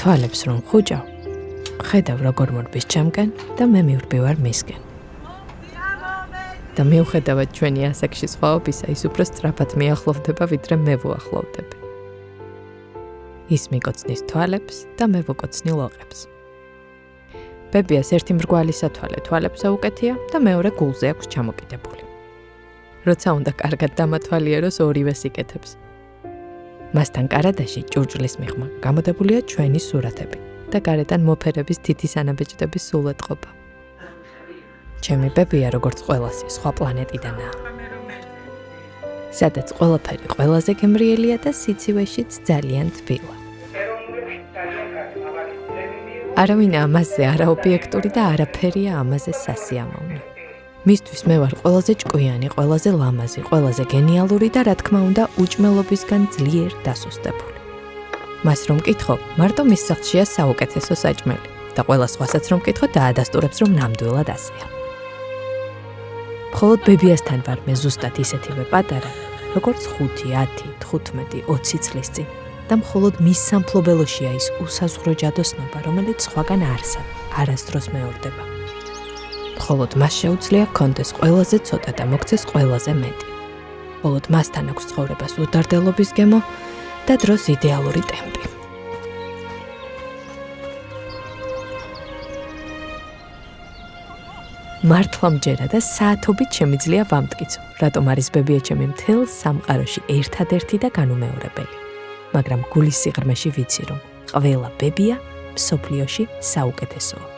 თვალებს რომ ხუჭავ, ხედავ როგორ მორბის ჩემკენ და მე მივრბივარ მისკენ. და მიუხედავად ჩვენი ასაკში სხვაობისა, ის უფრო სწრაფად მიახლოვდება, ვიდრე მე ვუახლოვდები. ის მიკოცნის თვალებს და მე ვუკოცნი ლოყებს. ბებიას ერთი მრგვალი სათვალე თვალებზე უკეთია და მეორე გულზე აქვს ჩამოკიდებული. როცა უნდა კარგად დამათვალიეროს, ორივეს იკეთებს. მასთან კარადაში ჭურჭლის მიღმა გამოდებულია ჩვენი სურათები და გარედან მოფერების თითის ანაბეჭდების სულეთყობა. ჩემი ბებია როგორც ყველასი სხვა პლანეტიდანაა. სადაც ყველაფერი ყველაზე გემრიელია და სიცივეშიც ძალიან თბილა. არავინ ამაზე არაობიექტური და არაფერია ამაზე სასიამოვნო. მისთვის მე ვარ ყველაზე ჭკვიანი, ყველაზე ლამაზი, ყველაზე გენიალური და რა თქმა უნდა უჭმელობისგან ძლიერ დასუსტებული. მას რომ მკითხო, მარტო მის სახლშია საუკეთესო საჭმელი და ყველა სხვასაც რომ მკითხო, დაადასტურებს რომ ნამდვილად ასეა. მხოლოდ ბებიასთან ვარ მე ზუსტად ისეთივე პატარა, როგორც 5, 10, 15, 20 წლის წინ და მხოლოდ მის სამფლობელოშია ის უსაზღვრო ჯადოსნობა, რომელიც სხვაგან არასდროს მეორდება. მხოლოდ მას შეუძლია ჰქონდეს ყველაზე ცოტა და მოგცეს ყველაზე მეტი. მხოლოდ მასთან აქვს ცხოვრებას უდარდელობის გემო და დროს იდეალური ტემპი. მართლა მჯერა და საათობით შემიძლია ვამტკიცო, რატომ არის ბებია ჩემი მთელ სამყაროში ერთადერთი და განუმეორებელი. მაგრამ გულის სიღრმეში ვიცი, რომ ყველა ბებია მსოფლიოში საუკეთესოა.